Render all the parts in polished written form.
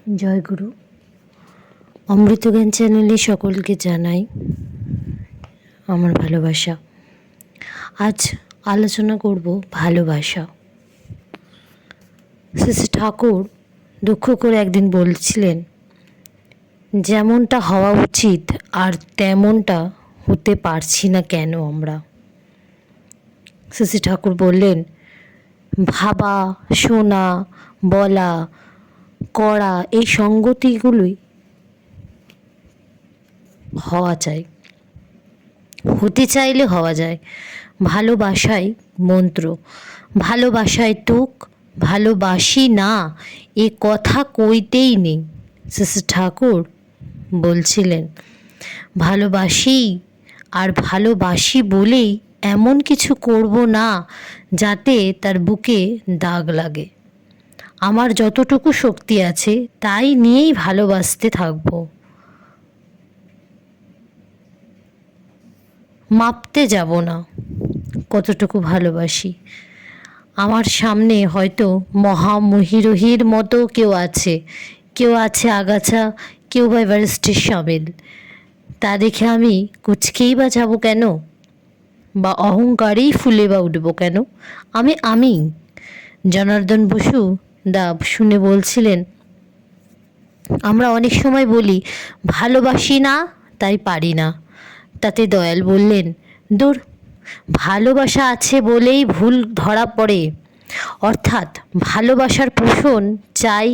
জয় গুরু। অমৃতজ্ঞান চ্যানেলে সকলকে জানাই আমার ভালোবাসা। আজ আলোচনা করব ভালোবাসা। শ্রী ঠাকুর দুঃখ করে একদিন বলছিলেন, যেমনটা হওয়া উচিত আর তেমনটা হতে পারছি না কেন আমরা। শ্রী ঠাকুর বললেন, ভাবা, শোনা, বলা, করা, এই সঙ্গতিগুলোই হওয়া চাই, হতে চাইলে হওয়া যায়। ভালোবাসাই মন্ত্র, ভালোবাসায় তুক, ভালোবাসি না এ কথা কইতেই নেই। শ্রী ঠাকুর বলছিলেন, ভালোবাসি আর ভালোবাসি বলেই এমন কিছু করব না যাতে তার বুকে দাগ লাগে। আমার যতটুকু শক্তি আছে তাই নিয়েই ভালোবাসতে থাকবো। মাপতে যাব না কতটুকু ভালোবাসি। আমার সামনে হয়তো মহামহিরোহীর মতো কেউ আছে আগাছা, কেউ বা এভারেস্টের সামিল। তা দেখে আমি কুচকেই বা যাব কেন, বা অহংকারেই ফুলে বা উঠবো কেন? আমি জনার্দন বসু দা শুনে বলছিলেন, আমরা অনেক সময় বলি ভালোবাসি না তাই পারি না। তাতে দয়াল বললেন, দূর, ভালোবাসা আছে বলেই ভুল ধরা পড়ে। অর্থাৎ ভালোবাসার পোষণ চাই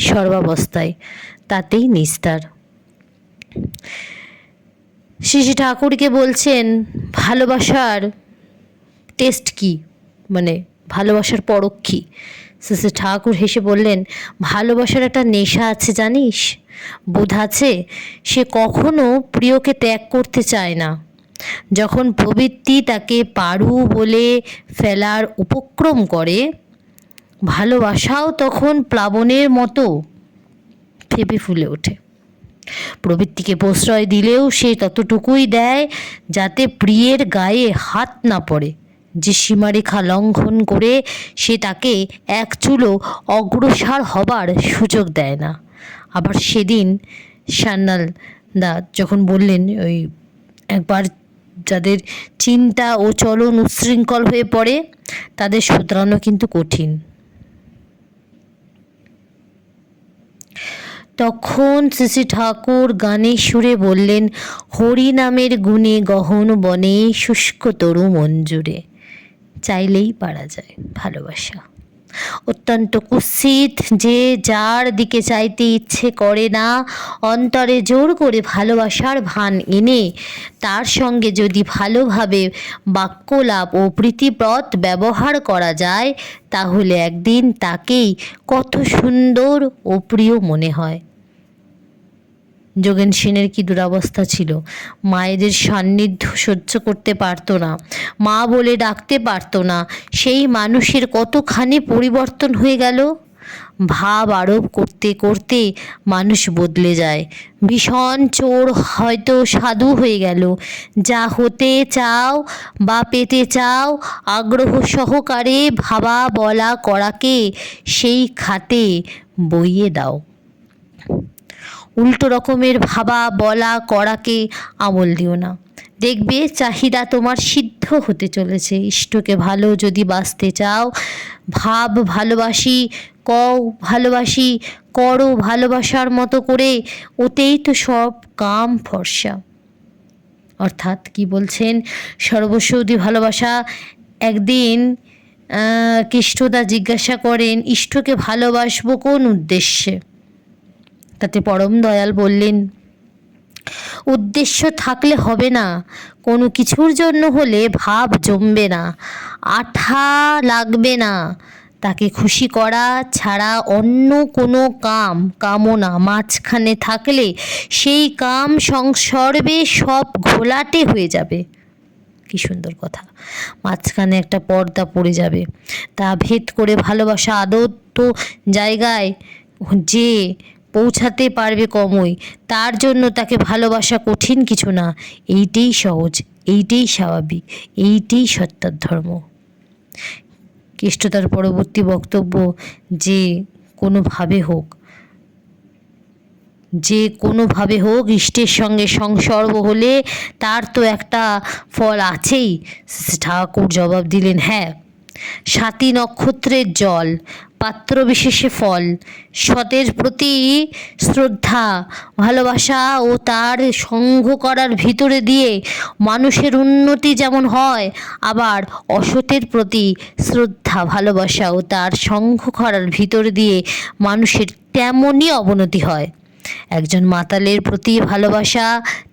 সর্বাবস্থায়, তাতেই নিস্তার। শ্রী ঠাকুরকে বলছেন, ভালোবাসার টেস্ট কি, মানে ভালোবাসার পরখ কী? শ্রী ঠাকুর হেসে বললেন, ভালোবাসার একটা নেশা আছে জানিস, বোধ আছে। সে কখনো প্রিয়কে ত্যাগ করতে চায় না। যখন প্রবৃত্তি তাকে পারু বলে ফেলার উপক্রম করে, ভালোবাসাও তখন প্লাবনের মতো ফেঁপে ফুলে ওঠে। প্রবৃত্তিকে প্রশ্রয় দিলেও সে ততটুকুই দেয় যাতে প্রিয়ের গায়ে হাত না পড়ে। যে সীমারেখা লঙ্ঘন করে সে তাকে এক চুলো অগ্রসর হবার সুযোগ দেয় না। আবার সেদিন সান্যাল দা যখন বললেন, ওই একবার যাদের চিন্তা ও চলন উচ্ছৃঙ্খল হয়ে পড়ে তাদের শুধরানো কিন্তু কঠিন। তখন শ্রী ঠাকুর গানের সুরে বললেন, হরি নামের গুণে গহন বনে শুষ্ক তরু মঞ্জুরে। চাইলেই পারা যায় ভালোবাসা। অত্যন্ত কুৎসিত যে যার দিকে চাইতে ইচ্ছে করে না, অন্তরে জোর করে ভালোবাসার ভান এনে তার সঙ্গে যদি ভালোভাবে বাক্যলাপ ও প্রীতিপদ ব্যবহার করা যায়, তাহলে একদিন তাকেই কত সুন্দর ও প্রিয় মনে হয়। যোগেন সেনের কি দুরবস্থা ছিল! মায়েদের সান্নিধ্য সহ্য করতে পারতো না, মা বলে ডাকতে পারতো না। সেই মানুষের কতখানি পরিবর্তন হয়ে গেল। ভাব আরোপ করতে করতে মানুষ বদলে যায়। ভীষণ চোর হয়তো সাধু হয়ে গেল। যা হতে চাও বা পেতে চাও, আগ্রহ সহকারে ভাবা বলা করাকে সেই খাতে বইয়ে দাও। উল্টো রকমের ভাবা বলা করাকে আমল দিও না। দেখবে চাহিদা তোমার সিদ্ধ হতে চলেছে। ইষ্টকে ভালো যদি বাঁচতে চাও, ভাব ভালোবাসি, কও ভালোবাসি, করো ভালোবাসার মতো করে, ওতেই তো সব কাম ফর্সা। অর্থাৎ কি বলছেন, সর্বসৌধি ভালোবাসা। একদিন কৃষ্ণদা জিজ্ঞাসা করেন, ইষ্টকে ভালোবাসবো কোন উদ্দেশ্যে? তাতে পরম দয়াল বললেন, উদ্দেশ্য থাকলে হবে না, কোনো কিছুর জন্য হলে ভাব জমবে না, আঠা লাগবে না। তাকে খুশি করা ছাড়া অন্য কোনো কামনা মাঝখানে থাকলে সেই কাম সংসর্বে সব ঘোলাটে হয়ে যাবে। কি সুন্দর কথা! মাঝখানে একটা পর্দা পড়ে যাবে। তা ভেদ করে ভালোবাসা আদত্ত জায়গায় যে পৌঁছাতে পারবে কমই, তার জন্য তাকে ভালোবাসা কঠিন কিছু না। এইটাই সহজ, এইটাই স্বাভাবিক, এইটাই সত্যার ধর্ম। কৃষ্ণ তার পরবর্তী বক্তব্য, যে কোনোভাবে হোক যে কোনোভাবে হোক ইষ্টের সঙ্গে সংসর্গ হলে তার তো একটা ফল আছেই। ঠাকুর জবাব দিলেন, হ্যাঁ, 7টি নক্ষত্রের জল, পাত্র বিশেষে ফল, সতের প্রতি শ্রদ্ধা ভালোবাসা ও তার সঙ্গ করার ভিতরে দিয়ে মানুষের উন্নতি যেমন হয়, আবার অসতের প্রতি শ্রদ্ধা ভালোবাসা ও তার সঙ্গ করার ভিতরে দিয়ে মানুষের তেমনই অবনতি হয়। একজন মাতালের প্রতি ভালোবাসা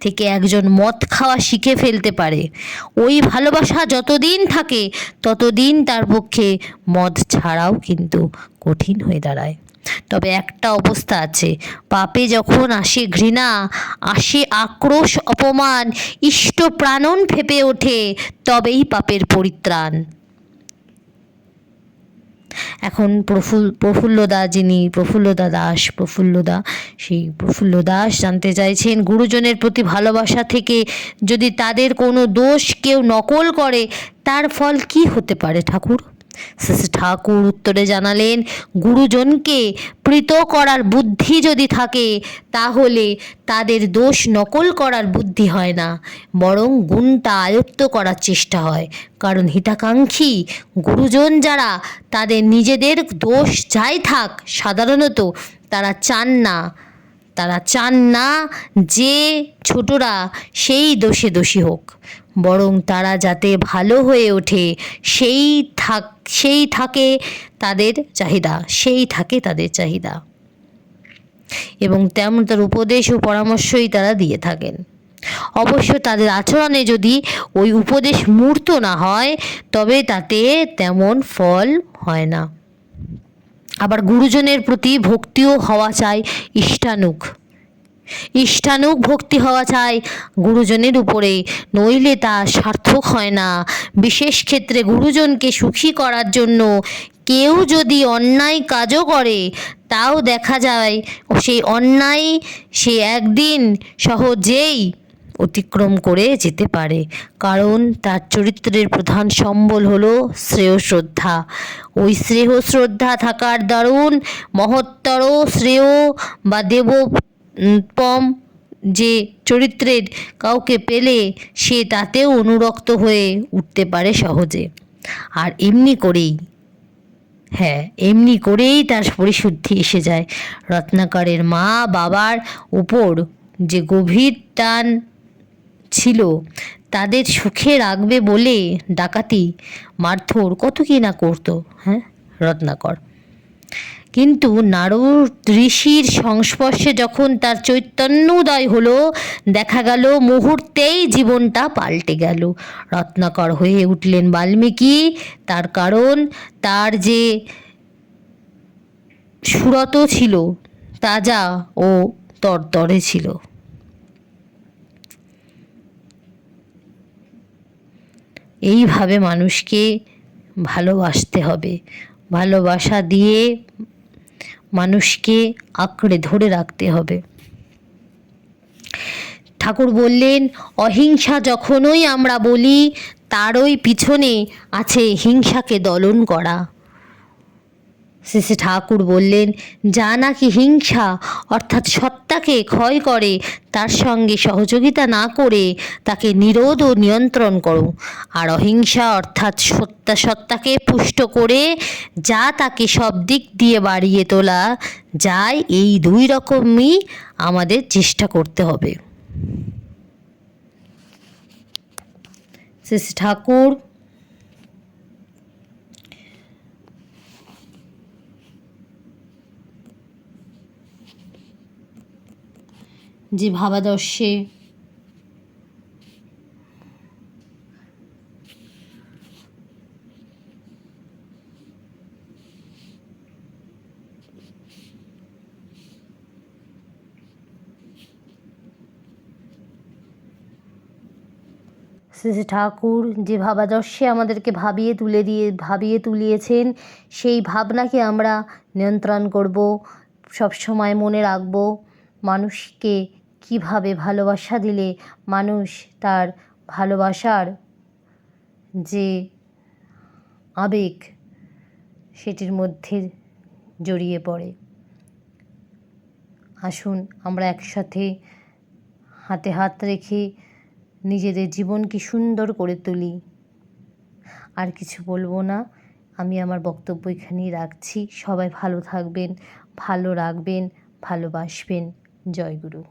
থেকে একজন মদ খাওয়া শিখে ফেলতে পারে। ওই ভালোবাসা যতদিন থাকে ততদিন তার পক্ষে মদ ছাড়াও কিন্তু কঠিন হয়ে দাঁড়ায়। তবে একটা অবস্থা আছে, পাপে যখন আসে ঘৃণা, আসে আক্রোশ, অপমান, ইষ্ট প্রাণন ফেঁপে ওঠে, তবেই পাপের পরিত্রাণ। এখন প্রফুল্লদা সেই প্রফুল্ল দাস জানতে চাইছেন, গুরুজনের প্রতি ভালোবাসা থেকে যদি তাদের কোনো দোষ কেউ নকল করে, তার ফল কি হতে পারে ঠাকুর? শ্রী ঠাকুর উত্তরে জানালেন, গুরুজনকে প্রীত করার বুদ্ধি যদি থাকে, তাহলে তাদের দোষ নকল করার বুদ্ধি হয় না, বরং গুণটা আয়ত্ত করার চেষ্টা হয়। কারণ হিতাকাঙ্ক্ষী গুরুজন যারা, তাদের নিজেদের দোষ যাই থাক, সাধারণত তারা চান না যে ছোটরা সেই দোষে দোষী হোক, বরং তারা যাতে ভালো হয়ে ওঠে সেই থাকে তাদের চাহিদা, এবং তেমন তার উপদেশ ও পরামর্শই তারা দিয়ে থাকেন। অবশ্য তাদের আচরণে যদি ওই উপদেশ মূর্ত না হয়, তবে তাতে তেমন ফল হয় না। আবার গুরুজনের প্রতি ভক্তিও হওয়া চাই, ইষ্টানুগ ভক্তি হওয়া চাই গুরুজনের উপরে, নইলে তা সার্থক হয় না। বিশেষ ক্ষেত্রে গুরুজনকে সুখী করার জন্য কেউ যদি অন্যায় কাজও করে, তাও দেখা যায় সেই অন্যায় সে একদিন সহজেই অতিক্রম করে যেতে পারে, কারণ তার চরিত্রের প্রধান সম্বল হলো শ্রেয় শ্রদ্ধা। ওই শ্রেয় শ্রদ্ধা থাকার দারুণ মহত্তর শ্রেয় বা দেবপম যে চরিত্রের কাউকে পেলে সে তাতেও অনুরক্ত হয়ে উঠতে পারে সহজে। আর এমনি করেই তার পরিশুদ্ধি এসে যায়। রত্নাকরের মা বাবার উপর যে গভীর টান ছিল, তাদের সুখে রাখবে বলে ডাকাতি, মারধর কত কি না করতো রত্নাকর। কিন্তু নারদ ঋষির সংস্পর্শে যখন তার চৈতন্যোদয় হলো, দেখা গেল মুহূর্তেই জীবনটা পাল্টে গেল। রত্নাকর হয়ে উঠলেন বাল্মীকি। তার কারণ তার যে সুরত ছিল, তাজা ও তরতরে ছিল। এইভাবে মানুষকে ভালোবাসতে হবে, ভালোবাসা দিয়ে মানুষকে আঁকড়ে ধরে রাখতে হবে। ঠাকুর বললেন, অহিংসা যখনই আমরা বলি, তারই পিছনে আছে হিংসাকে দলন করা। শেষে ঠাকুর বললেন, যা নাকি হিংসা অর্থাৎ সত্তাকে ক্ষয় করে, তার সঙ্গে সহযোগিতা না করে তাকে নিরোধ ও নিয়ন্ত্রণ করো। আর অহিংসা অর্থাৎ সত্তাকে পুষ্ট করে যা তাকে সব দিক দিয়ে বাড়িয়ে তোলা যায়, এই দুই রকমই আমাদের চেষ্টা করতে হবে। শ্রী ঠাকুর যে ভাবাদর্শে শ্রী ঠাকুর যে ভাবাদর্শে আমাদেরকে ভাবিয়ে তুলিয়েছেন, সেই ভাবনাকে আমরা নিয়ন্ত্রণ করব। সবসময় মনে রাখব মানুষকে কিভাবে ভালোবাসা দিলে মানুষ তার ভালোবাসার যে আবেগ সেটির মধ্যে জড়িয়ে পড়ে। আসুন আমরা একসাথে হাতে হাত রেখে নিজেদের জীবনকে সুন্দর করে তুলি। আর কিছু বলবো না, আমি আমার বক্তব্য এখানেই রাখছি। সবাই ভালো থাকবেন, ভালো রাখবেন, ভালোবাসবেন। জয় গুরু।